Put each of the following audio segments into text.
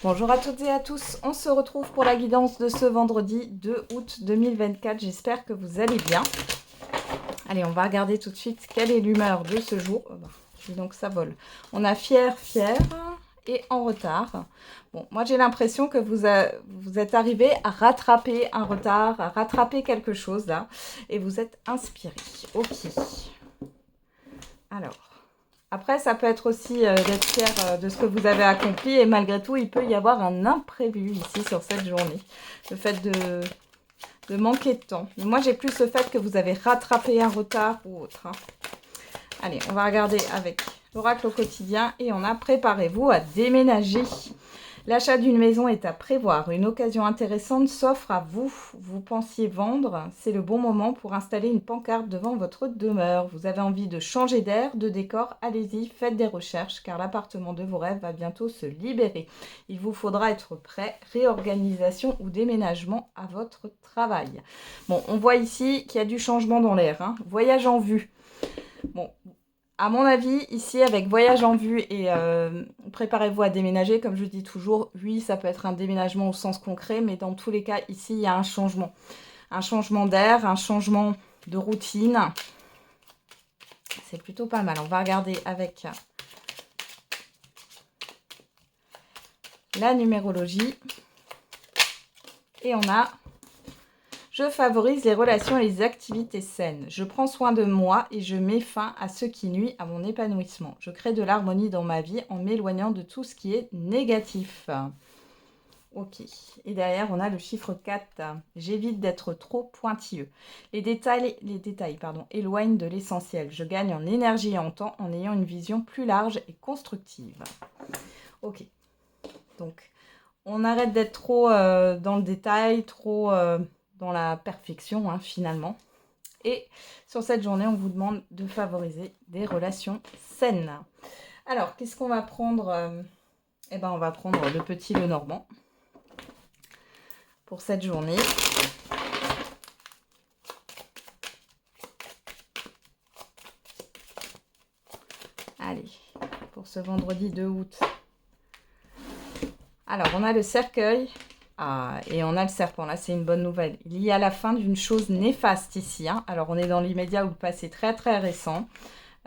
Bonjour à toutes et à tous, on se retrouve pour la guidance de ce vendredi 2 août 2024. J'espère que vous allez bien. Allez, on va regarder tout de suite quelle est l'humeur de ce jour. Donc ça vole. On a fier et en retard. Bon, moi j'ai l'impression que vous êtes arrivé à rattraper un retard, à rattraper quelque chose là. Et vous êtes inspiré. Ok. Alors. Après, ça peut être aussi d'être fier de ce que vous avez accompli et malgré tout, il peut y avoir un imprévu ici sur cette journée. Le fait de manquer de temps. Mais moi, j'ai plus le fait que vous avez rattrapé un retard ou autre. Allez, on va regarder avec l'oracle au quotidien et on a préparez-vous à déménager. L'achat d'une maison est à prévoir. Une occasion intéressante s'offre à vous. Vous pensiez vendre. C'est le bon moment pour installer une pancarte devant votre demeure. Vous avez envie de changer d'air, de décor. Allez-y, faites des recherches car l'appartement de vos rêves va bientôt se libérer. Il vous faudra être prêt. Réorganisation ou déménagement à votre travail. Bon, on voit ici qu'il y a du changement dans l'air. Voyage en vue. Bon, à mon avis, ici, avec voyage en vue et préparez-vous à déménager, comme je dis toujours, oui, ça peut être un déménagement au sens concret, mais dans tous les cas, ici, il y a un changement. Un changement d'air, un changement de routine. C'est plutôt pas mal. On va regarder avec la numérologie. Et on a... Je favorise les relations et les activités saines. Je prends soin de moi et je mets fin à ce qui nuit à mon épanouissement. Je crée de l'harmonie dans ma vie en m'éloignant de tout ce qui est négatif. Ok. Et derrière, on a le chiffre 4. J'évite d'être trop pointilleux. Les détails éloignent de l'essentiel. Je gagne en énergie et en temps en ayant une vision plus large et constructive. Ok. Donc, on arrête d'être trop dans le détail, trop... dans la perfection finalement. Et sur cette journée, on vous demande de favoriser des relations saines. Alors, qu'est-ce qu'on va prendre Eh bien, on va prendre le petit Lenormand pour cette journée. Allez, pour ce vendredi 2 août. Alors, on a le cercueil. Ah, et on a le serpent, là c'est une bonne nouvelle. Il y a la fin d'une chose néfaste ici. Alors on est dans l'immédiat ou le passé très très récent.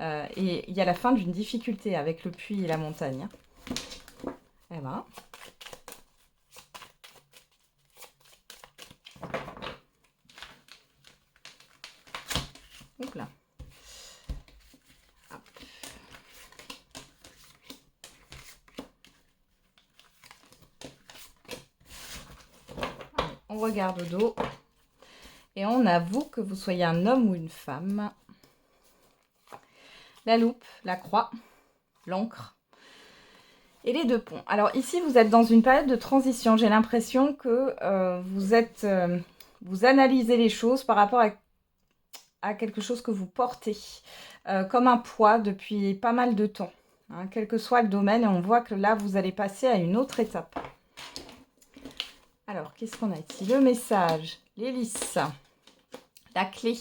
Et il y a la fin d'une difficulté avec le puits et la montagne. Eh ben. Donc là. Hop. On regarde au dos et on avoue que vous soyez un homme ou une femme. La loupe, la croix, l'encre et les deux ponts. Alors ici, vous êtes dans une période de transition. J'ai l'impression que vous analysez les choses par rapport à quelque chose que vous portez comme un poids depuis pas mal de temps. Quel que soit le domaine, et on voit que là, vous allez passer à une autre étape. Alors, qu'est-ce qu'on a ici? Le message, l'hélice, la clé,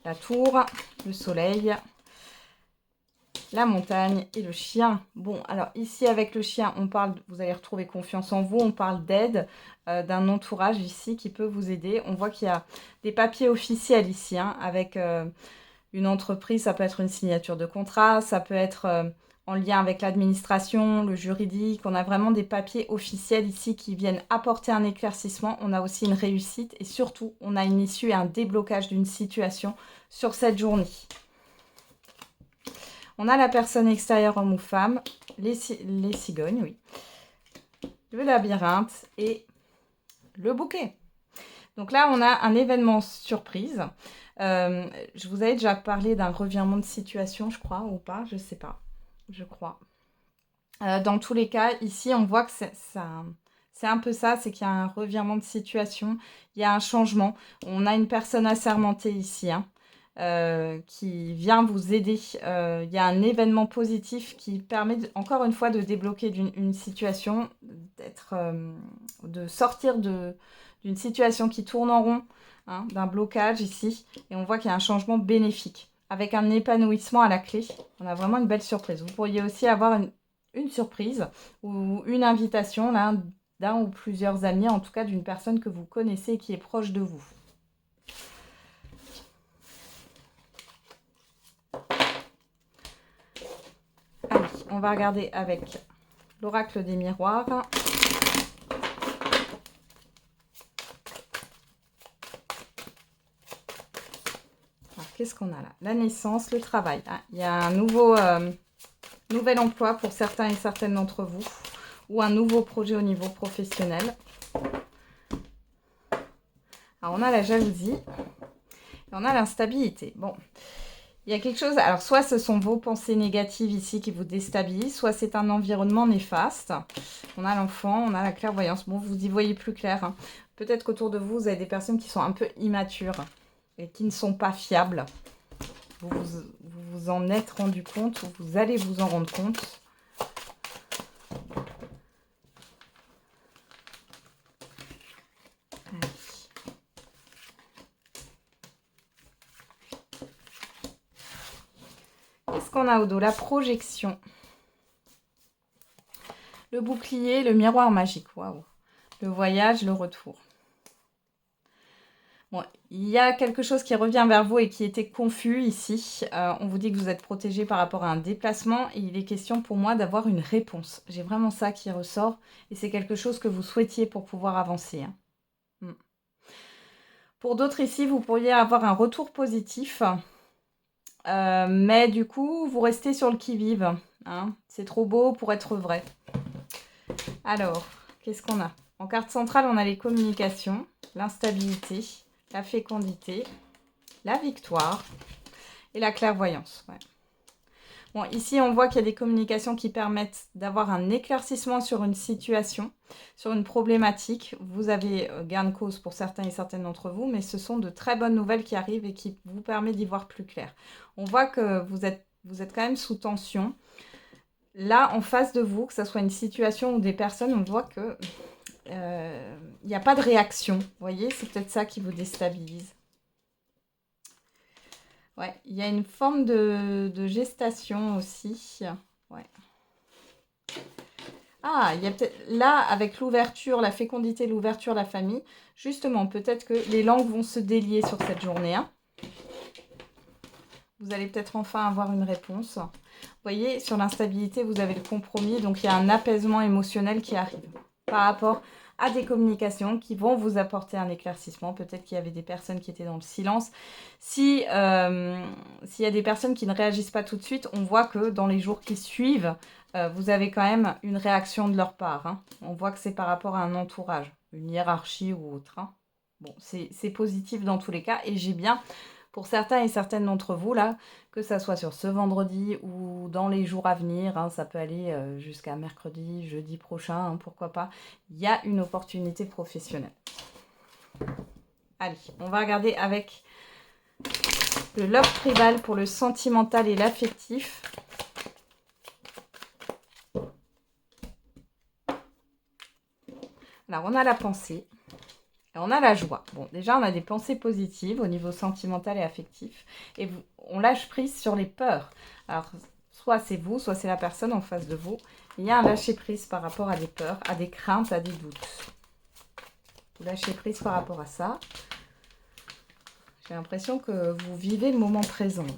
la tour, le soleil, la montagne et le chien. Bon, alors ici, avec le chien, on parle, vous allez retrouver confiance en vous, on parle d'aide, d'un entourage ici qui peut vous aider. On voit qu'il y a des papiers officiels ici, avec une entreprise, ça peut être une signature de contrat, ça peut être... en lien avec l'administration, le juridique. On a vraiment des papiers officiels ici qui viennent apporter un éclaircissement. On a aussi une réussite et surtout, on a une issue et un déblocage d'une situation sur cette journée. On a la personne extérieure, homme ou femme, les cigognes, oui, le labyrinthe et le bouquet. Donc là, on a un événement surprise. Je vous avais déjà parlé d'un revirement de situation, je crois, ou pas, je sais pas. Je crois. Dans tous les cas, ici, on voit que c'est un peu ça, c'est qu'il y a un revirement de situation, il y a un changement. On a une personne assermentée ici, qui vient vous aider. Il y a un événement positif qui permet, encore une fois, de débloquer une situation, de sortir d'une situation qui tourne en rond, d'un blocage ici. Et on voit qu'il y a un changement bénéfique avec un épanouissement à la clé. On a vraiment une belle surprise. Vous pourriez aussi avoir une surprise ou une invitation d'un ou plusieurs amis, en tout cas d'une personne que vous connaissez et qui est proche de vous. Allez, on va regarder avec l'oracle des miroirs. Qu'est-ce qu'on a là? La naissance, le travail. Ah, il y a un nouvel emploi pour certains et certaines d'entre vous. Ou un nouveau projet au niveau professionnel. Alors, on a la jalousie. Et on a l'instabilité. Bon, il y a quelque chose... Alors, soit ce sont vos pensées négatives ici qui vous déstabilisent. Soit c'est un environnement néfaste. On a l'enfant, on a la clairvoyance. Bon, vous y voyez plus clair. Hein. Peut-être qu'autour de vous, vous avez des personnes qui sont un peu immatures. Et qui ne sont pas fiables. Vous en êtes rendu compte, ou vous allez vous en rendre compte. Allez. Qu'est-ce qu'on a au dos? La projection. Le bouclier, le miroir magique. Waouh. Le voyage, le retour. Bon, il y a quelque chose qui revient vers vous et qui était confus ici. On vous dit que vous êtes protégé par rapport à un déplacement et il est question pour moi d'avoir une réponse. J'ai vraiment ça qui ressort et c'est quelque chose que vous souhaitiez pour pouvoir avancer. Hein. Pour d'autres ici, vous pourriez avoir un retour positif, mais du coup, vous restez sur le qui-vive. Hein. C'est trop beau pour être vrai. Alors, qu'est-ce qu'on a? En carte centrale, on a les communications, l'instabilité, la fécondité, la victoire et la clairvoyance. Ouais. Bon, ici, on voit qu'il y a des communications qui permettent d'avoir un éclaircissement sur une situation, sur une problématique. Vous avez gain de cause pour certains et certaines d'entre vous, mais ce sont de très bonnes nouvelles qui arrivent et qui vous permettent d'y voir plus clair. On voit que vous êtes quand même sous tension. Là, en face de vous, que ce soit une situation ou des personnes, on voit que il n'y a pas de réaction. Vous voyez, c'est peut-être ça qui vous déstabilise. Ouais, il y a une forme de gestation aussi. Ouais. Ah, il y a peut-être là, avec l'ouverture, la fécondité, l'ouverture, la famille, justement, peut-être que les langues vont se délier sur cette journée. Hein. Vous allez peut-être enfin avoir une réponse. Vous voyez, sur l'instabilité, vous avez le compromis, donc il y a un apaisement émotionnel qui arrive par rapport à des communications qui vont vous apporter un éclaircissement. Peut-être qu'il y avait des personnes qui étaient dans le silence. S'il y a des personnes qui ne réagissent pas tout de suite, on voit que dans les jours qui suivent, vous avez quand même une réaction de leur part. Hein. On voit que c'est par rapport à un entourage, une hiérarchie ou autre. Hein. Bon, c'est positif dans tous les cas. Et j'ai bien, pour certains et certaines d'entre vous, là, que ça soit sur ce vendredi ou dans les jours à venir, hein, ça peut aller jusqu'à mercredi, jeudi prochain, hein, pourquoi pas, il y a une opportunité professionnelle. Allez, on va regarder avec le love tribal pour le sentimental et l'affectif. Alors, on a la pensée. Et on a la joie. Bon, déjà, on a des pensées positives au niveau sentimental et affectif. Et on lâche prise sur les peurs. Alors, soit c'est vous, soit c'est la personne en face de vous. Il y a un lâcher prise par rapport à des peurs, à des craintes, à des doutes. Vous lâchez prise par rapport à ça. J'ai l'impression que vous vivez le moment présent. Là.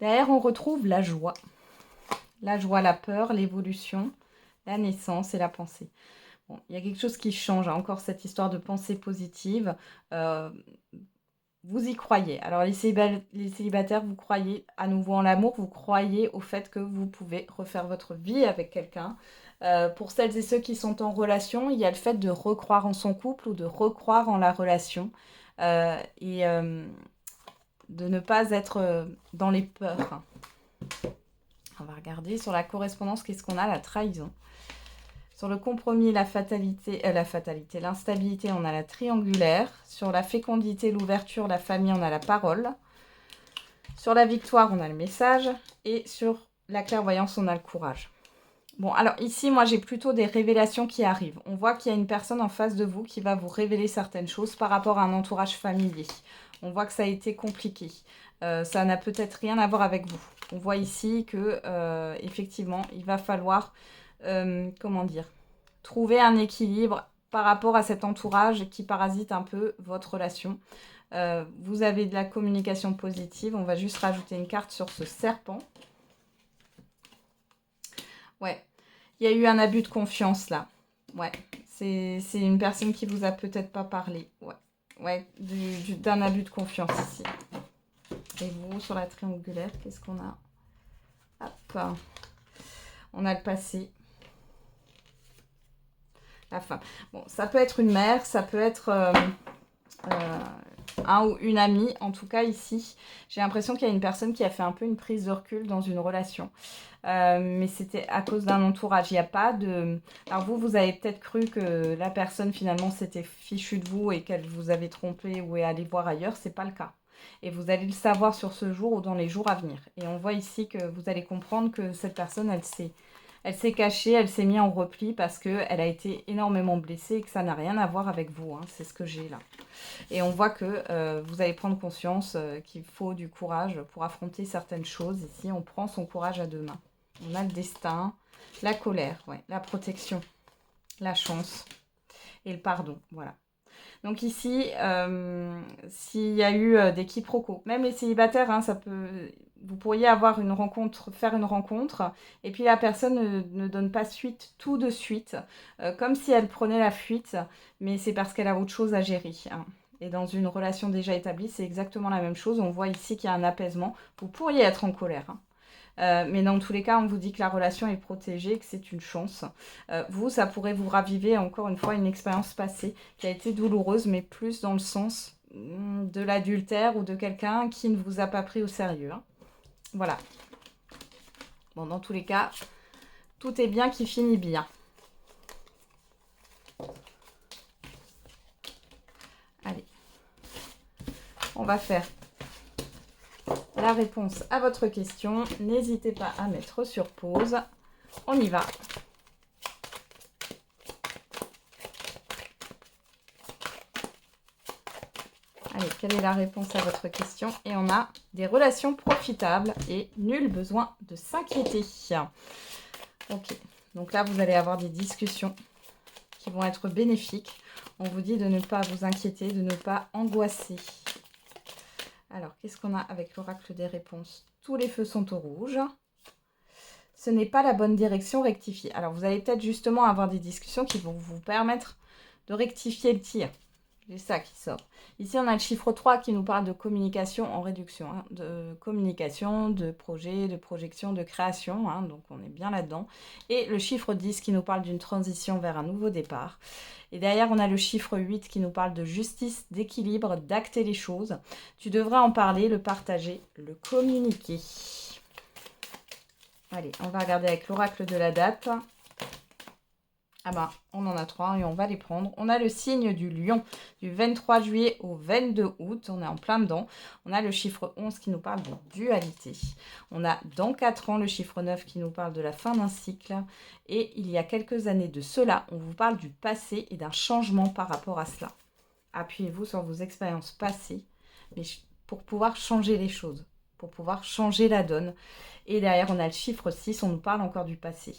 Derrière, on retrouve la joie. La joie, la peur, l'évolution, la naissance et la pensée. Bon, il y a quelque chose qui change. Hein. Encore cette histoire de pensée positive. Vous y croyez. Alors, les célibataires, vous croyez à nouveau en l'amour. Vous croyez au fait que vous pouvez refaire votre vie avec quelqu'un. Pour celles et ceux qui sont en relation, il y a le fait de recroire en son couple ou de recroire en la relation. De ne pas être dans les peurs. On va regarder sur la correspondance, qu'est-ce qu'on a? La trahison. Sur le compromis, la fatalité, l'instabilité, on a la triangulaire. Sur la fécondité, l'ouverture, la famille, on a la parole. Sur la victoire, on a le message. Et sur la clairvoyance, on a le courage. Bon, alors ici, moi, j'ai plutôt des révélations qui arrivent. On voit qu'il y a une personne en face de vous qui va vous révéler certaines choses par rapport à un entourage familier. On voit que ça a été compliqué. Ça n'a peut-être rien à voir avec vous. On voit ici que, effectivement, il va falloir, comment dire, trouver un équilibre par rapport à cet entourage qui parasite un peu votre relation. Vous avez de la communication positive. On va juste rajouter une carte sur ce serpent. Ouais, il y a eu un abus de confiance là. Ouais, c'est une personne qui vous a peut-être pas parlé. Ouais, ouais, d'un abus de confiance ici. Et vous, sur la triangulaire, qu'est-ce qu'on a? Hop, on a le passé. La fin. Bon, ça peut être une mère, ça peut être un ou une amie. En tout cas, ici, j'ai l'impression qu'il y a une personne qui a fait un peu une prise de recul dans une relation. Mais c'était à cause d'un entourage. Il n'y a pas de... Alors vous avez peut-être cru que la personne, finalement, s'était fichue de vous et qu'elle vous avait trompé ou est allée voir ailleurs. C'est pas le cas. Et vous allez le savoir sur ce jour ou dans les jours à venir. Et on voit ici que vous allez comprendre que cette personne, elle s'est cachée, elle s'est mise en repli parce qu'elle a été énormément blessée et que ça n'a rien à voir avec vous. Hein. C'est ce que j'ai là. Et on voit que vous allez prendre conscience qu'il faut du courage pour affronter certaines choses. Ici, on prend son courage à deux mains. On a le destin, la colère, ouais, la protection, la chance et le pardon. Voilà. Donc ici, s'il y a eu des quiproquos, même les célibataires, hein, ça peut... Vous pourriez avoir une rencontre, faire une rencontre, et puis la personne ne donne pas suite tout de suite, comme si elle prenait la fuite, mais c'est parce qu'elle a autre chose à gérer. Hein. Et dans une relation déjà établie, c'est exactement la même chose. On voit ici qu'il y a un apaisement. Vous pourriez être en colère. Hein. Mais dans tous les cas, on vous dit que la relation est protégée, que c'est une chance. Vous, ça pourrait vous raviver encore une fois une expérience passée qui a été douloureuse, mais plus dans le sens de l'adultère ou de quelqu'un qui ne vous a pas pris au sérieux. Hein. Voilà. Bon, dans tous les cas, tout est bien qui finit bien. Allez. On va faire la réponse à votre question. N'hésitez pas à mettre sur pause. On y va. Allez, quelle est la réponse à votre question? Et on a des relations profitables et nul besoin de s'inquiéter. Ok, donc là, vous allez avoir des discussions qui vont être bénéfiques. On vous dit de ne pas vous inquiéter, de ne pas angoisser. Alors, qu'est-ce qu'on a avec l'oracle des réponses? Tous les feux sont au rouge. Ce n'est pas la bonne direction, rectifier. Alors, vous allez peut-être justement avoir des discussions qui vont vous permettre de rectifier le tir. C'est ça qui sort. Ici, on a le chiffre 3 qui nous parle de communication en réduction. Hein, de communication, de projet, de projection, de création. Hein, donc, on est bien là-dedans. Et le chiffre 10 qui nous parle d'une transition vers un nouveau départ. Et derrière, on a le chiffre 8 qui nous parle de justice, d'équilibre, d'acter les choses. Tu devrais en parler, le partager, le communiquer. Allez, on va regarder avec l'oracle de la date. Ah ben, on en a 3 et on va les prendre. On a le signe du lion du 23 juillet au 22 août. On est en plein dedans. On a le chiffre 11 qui nous parle de dualité. On a dans 4 ans le chiffre 9 qui nous parle de la fin d'un cycle. Et il y a quelques années de cela, on vous parle du passé et d'un changement par rapport à cela. Appuyez-vous sur vos expériences passées mais pour pouvoir changer les choses, pour pouvoir changer la donne. Et derrière, on a le chiffre 6, on nous parle encore du passé.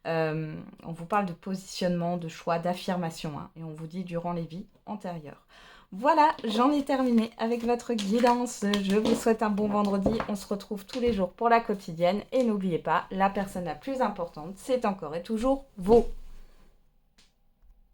On vous parle de positionnement, de choix, d'affirmation. Hein, et on vous dit durant les vies antérieures. Voilà, j'en ai terminé avec votre guidance. Je vous souhaite un bon vendredi. On se retrouve tous les jours pour la quotidienne. Et n'oubliez pas, la personne la plus importante, c'est encore et toujours vous.